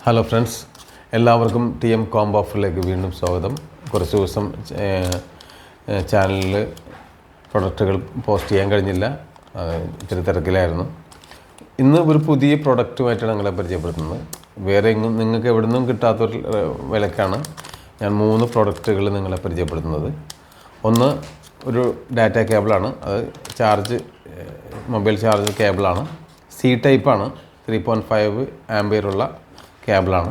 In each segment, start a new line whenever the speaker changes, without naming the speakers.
Hello friends, എല്ലാവർക്കും T M combo ഓഫറിലേക്ക് വീണ്ടും സ്വാഗതം. കുറച്ച് ദിവസം ചാനലിൽ പ്രൊഡക്റ്റുകൾ പോസ്റ്റ് ചെയ്യാൻ കഴിഞ്ഞില്ല, ഇത്തിരി തിരക്കിലായിരുന്നു. ഇന്ന് ഒരു പുതിയ പ്രൊഡക്റ്റുമായിട്ടാണ് നിങ്ങളെ പരിചയപ്പെടുത്തുന്നത്. വേറെ എങ്ങും നിങ്ങൾക്ക് എവിടെ നിന്നും കിട്ടാത്തൊരു വിലക്കാണ് ഞാൻ 3 പ്രൊഡക്റ്റുകൾ നിങ്ങളെ പരിചയപ്പെടുത്തുന്നത്. ഒന്ന് ഒരു ഡാറ്റ കേബിളാണ്. അത് മൊബൈൽ ചാർജ് കേബിളാണ്. സി ടൈപ്പാണ്. 3.5 ആംപിയറുള്ള കേബിളാണ്.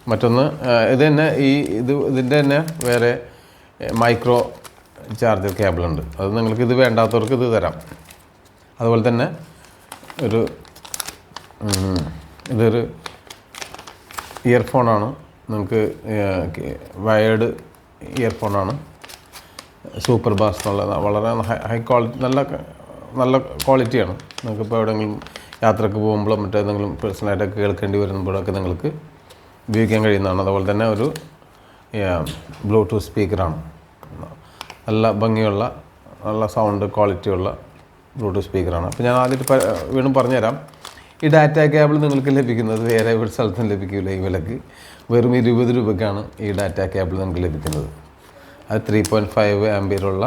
മറ്റൊന്ന് ഇതിൻ്റെ തന്നെ വേറെ മൈക്രോ ചാർജർ കേബിളുണ്ട്. അത് നിങ്ങൾക്ക് ഇത് വേണ്ടാത്തവർക്ക് ഇത് തരാം. അതുപോലെ തന്നെ ഇതൊരു ഇയർഫോണാണ്. നിങ്ങൾക്ക് വയേർഡ് ഇയർഫോണാണ്. സൂപ്പർ ബാസ് എന്നുള്ള വളരെ ഹൈ ക്വാളിറ്റി, നല്ല ക്വാളിറ്റിയാണ്. നിങ്ങൾക്കിപ്പോൾ എവിടെയെങ്കിലും യാത്രക്ക് പോകുമ്പോഴോ മറ്റേതെങ്കിലും പേഴ്സണലായിട്ടൊക്കെ കേൾക്കേണ്ടി വരുമ്പോഴൊക്കെ നിങ്ങൾക്ക് ഉപയോഗിക്കാൻ കഴിയുന്നതാണ്. അതുപോലെ തന്നെ ഒരു ബ്ലൂടൂത്ത് സ്പീക്കറാണ്. നല്ല ഭംഗിയുള്ള, നല്ല സൗണ്ട് ക്വാളിറ്റിയുള്ള ബ്ലൂടൂത്ത് സ്പീക്കറാണ്. അപ്പോൾ ഞാൻ ആദ്യമായിട്ട് വീണ്ടും പറഞ്ഞുതരാം. ഈ ഡാറ്റ കേബിൾ നിങ്ങൾക്ക് ലഭിക്കുന്നത് വേറെ ഒരു സ്ഥലത്തും ലഭിക്കില്ല. ഈ വിലക്ക് വെറും 20 രൂപയ്ക്കാണ് ഈ ഡാറ്റ കേബിൾ നിങ്ങൾക്ക് ലഭിക്കുന്നത്. അത് 3.5 ആംപിയറുള്ള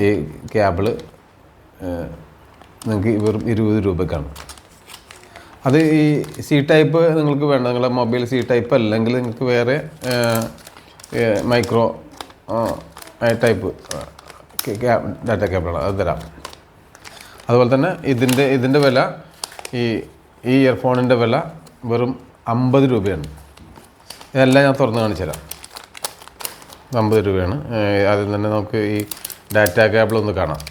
ഈ കേബിള് നിങ്ങൾക്ക് വെറും 20 രൂപയ്ക്കാണ്. അത് ഈ സി ടൈപ്പ് നിങ്ങൾക്ക് വേണ്ട, നിങ്ങളുടെ മൊബൈൽ സി ടൈപ്പ് അല്ലെങ്കിൽ നിങ്ങൾക്ക് വേറെ മൈക്രോ ടൈപ്പ് ഡാറ്റ കേബിളാണ്, അത് തരാം. അതുപോലെ തന്നെ ഇതിൻ്റെ വില, ഈ ഇയർഫോണിൻ്റെ വില വെറും 50 രൂപയാണ്. ഇതെല്ലാം ഞാൻ തുറന്ന് കാണിച്ചു തരാം. 50 രൂപയാണ്. അതിൽ തന്നെ നമുക്ക് ഈ ഡാറ്റ കേബിളൊന്ന് കാണാം.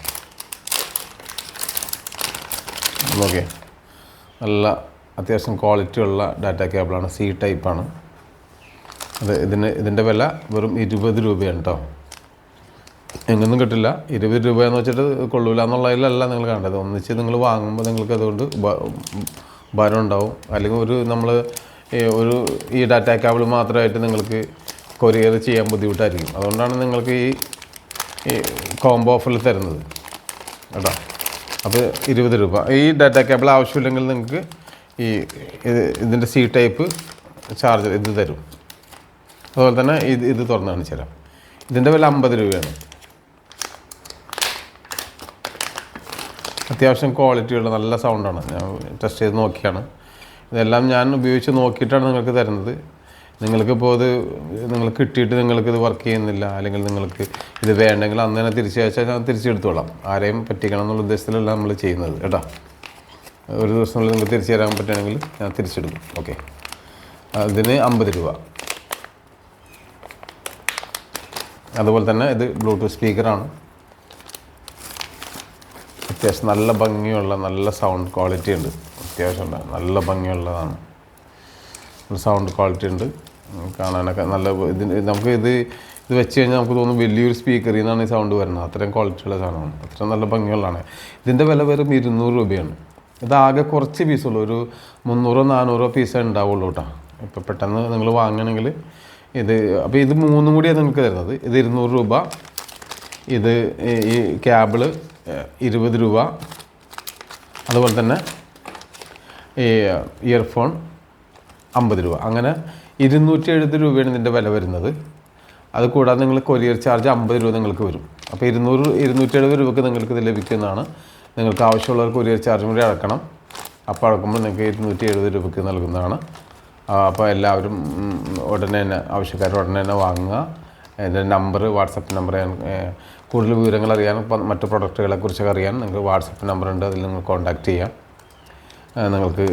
നോക്കിയേ, നല്ല അത്യാവശ്യം ക്വാളിറ്റിയുള്ള ഡാറ്റ കേബിളാണ്. സി ടൈപ്പാണ്. ഇതിൻ്റെ വില വെറും 20 രൂപയാണ് കേട്ടോ. എങ്ങൊന്നും കിട്ടില്ല. 20 രൂപയെന്ന് വെച്ചിട്ട് കൊള്ളൂല എന്നുള്ളതിലല്ല നിങ്ങൾ കണ്ടത്. ഒന്നിച്ച് നിങ്ങൾ വാങ്ങുമ്പോൾ നിങ്ങൾക്ക് അതുകൊണ്ട് ഉപകാരം ഉണ്ടാവും. അല്ലെങ്കിൽ ഈ ഡാറ്റ കേബിൾ മാത്രമായിട്ട് നിങ്ങൾക്ക് കൊറിയർ ചെയ്യാൻ ബുദ്ധിമുട്ടായിരിക്കും. അതുകൊണ്ടാണ് നിങ്ങൾക്ക് ഈ കോംബോ ഓഫറിൽ തരുന്നത് കേട്ടോ. അപ്പോൾ 20 രൂപ. ഈ ഡാറ്റ കേബിൾ ആവശ്യമില്ലെങ്കിൽ നിങ്ങൾക്ക് ഇതിൻ്റെ സി ടൈപ്പ് ചാർജർ ഇത് തരും. അതുപോലെ തന്നെ ഇത് തുറന്ന് കാണിച്ചു തരാം. ഇതിൻ്റെ വില 50 രൂപയാണ്. അത്യാവശ്യം ക്വാളിറ്റിയുള്ള നല്ല സൗണ്ടാണ്. ഞാൻ ടെസ്റ്റ് ചെയ്ത് നോക്കിയാണ്. ഇതെല്ലാം ഞാൻ ഉപയോഗിച്ച് നോക്കിയിട്ടാണ് നിങ്ങൾക്ക് തരുന്നത്. നിങ്ങൾക്കിപ്പോൾ നിങ്ങൾ കിട്ടിയിട്ട് നിങ്ങൾക്കിത് വർക്ക് ചെയ്യുന്നില്ല, അല്ലെങ്കിൽ നിങ്ങൾക്ക് ഇത് വേണ്ടെങ്കിൽ അന്ന് തന്നെ തിരിച്ചയച്ചാൽ ഞാൻ തിരിച്ചെടുത്തോളാം. ആരെയും പറ്റിക്കണം എന്നുള്ള ഉദ്ദേശത്തിലല്ല നമ്മൾ ചെയ്യുന്നത് കേട്ടോ. ഒരു ദിവസത്തിനുള്ളിൽ നിങ്ങൾക്ക് തിരിച്ചു തരാൻ പറ്റുകയാണെങ്കിൽ ഞാൻ തിരിച്ചെടുക്കും. ഓക്കെ, ഇതിന് 50 രൂപ. അതുപോലെ തന്നെ ഇത് ബ്ലൂടൂത്ത് സ്പീക്കറാണ്. അത്യാവശ്യം നല്ല ഭംഗിയുള്ള, നല്ല സൗണ്ട് ക്വാളിറ്റി ഉണ്ട്. അത്യാവശ്യം നല്ല ഭംഗിയുള്ളതാണ്. സൗണ്ട് ക്വാളിറ്റി ഉണ്ട്. കാണാനൊക്കെ നല്ല നമുക്ക് ഇത് വെച്ച് കഴിഞ്ഞാൽ നമുക്ക് തോന്നും വലിയൊരു സ്പീക്കറിൽ നിന്നാണ് ഈ സൗണ്ട് വരുന്നത്. അത്രയും ക്വാളിറ്റിയുള്ള സാധനമാണ്. അത്രയും നല്ല ഭംഗിയുള്ളതാണ്. ഇതിൻ്റെ വില വെറും 200 രൂപയാണ്. ഇതാകെ കുറച്ച് പീസുള്ളൂ. ഒരു 300-400 പീസേ ഉണ്ടാവുള്ളൂ കേട്ടോ. ഇപ്പോൾ പെട്ടെന്ന് നിങ്ങൾ വാങ്ങണമെങ്കിൽ അപ്പോൾ ഇത് 3 കൂടിയാണ് നിങ്ങൾക്ക് തരുന്നത്. ഇത് 200 രൂപ. ഈ കേബിള് 20 രൂപ. അതുപോലെ തന്നെ ഈ ഇയർഫോൺ 50 രൂപ. അങ്ങനെ 270 രൂപയാണ് ഇതിൻ്റെ വില വരുന്നത്. അത് കൂടാതെ നിങ്ങൾ കൊറിയർ ചാർജ് 50 രൂപ നിങ്ങൾക്ക് വരും. അപ്പോൾ 270 രൂപയ്ക്ക് നിങ്ങൾക്ക് ഇത് ലഭിക്കുന്നതാണ്. നിങ്ങൾക്ക് ആവശ്യമുള്ളവർ കൊറിയർ ചാർജും കൂടി അടക്കണം. അപ്പോൾ അടക്കുമ്പോൾ നിങ്ങൾക്ക് 270 രൂപയ്ക്ക് നൽകുന്നതാണ്. അപ്പോൾ എല്ലാവരും ഉടനെ തന്നെ വാങ്ങുക. എൻ്റെ നമ്പർ, വാട്സപ്പ് നമ്പർ, കൂടുതൽ വിവരങ്ങൾ അറിയാൻ, മറ്റു പ്രൊഡക്റ്റുകളെക്കുറിച്ചൊക്കെ അറിയാൻ നിങ്ങൾക്ക് വാട്സപ്പ് നമ്പറുണ്ട്. അതിൽ നിങ്ങൾ കോൺടാക്റ്റ് ചെയ്യാം. നിങ്ങൾക്ക്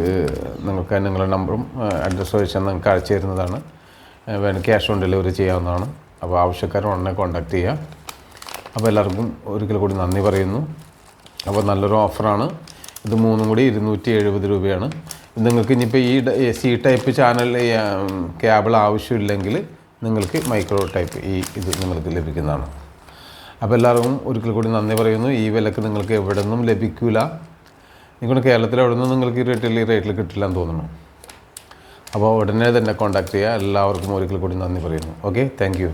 നിങ്ങളുടെ നമ്പറും അഡ്രസ്സും വെച്ചാൽ നിങ്ങൾക്ക് അയച്ചു തരുന്നതാണ്. വേണമെങ്കിൽ ക്യാഷ് ഓൺ ഡെലിവറി ചെയ്യാവുന്നതാണ്. അപ്പോൾ ആവശ്യക്കാർ ഉടനെ കോൺടാക്റ്റ് ചെയ്യുക. അപ്പോൾ എല്ലാവർക്കും ഒരിക്കൽ കൂടി നന്ദി പറയുന്നു. അപ്പോൾ നല്ലൊരു ഓഫറാണ്. ഇത് 3 കൂടി 270 രൂപയാണ്. നിങ്ങൾക്ക് ഇനിയിപ്പോൾ ഈ സി ടൈപ്പ് ചാനൽ കേബിൾ ആവശ്യമില്ലെങ്കിൽ നിങ്ങൾക്ക് മൈക്രോ ടൈപ്പ് ഇത് നിങ്ങൾക്ക് ലഭിക്കുന്നതാണ്. അപ്പോൾ എല്ലാവർക്കും ഒരിക്കൽ കൂടി നന്ദി പറയുന്നു. ഈ വിലക്ക് നിങ്ങൾക്ക് എവിടെ നിന്നും ലഭിക്കില്ല. നിങ്ങളുടെ കേരളത്തിൽ എവിടെ നിന്നും നിങ്ങൾക്ക് ഈ റേറ്റിൽ കിട്ടില്ല എന്ന് തോന്നുന്നു. അപ്പോൾ ഉടനെ തന്നെ കോൺടാക്റ്റ് ചെയ്യുക. എല്ലാവർക്കും ഒരിക്കൽ കൂടി നന്ദി പറയുന്നു. Okay, thank you.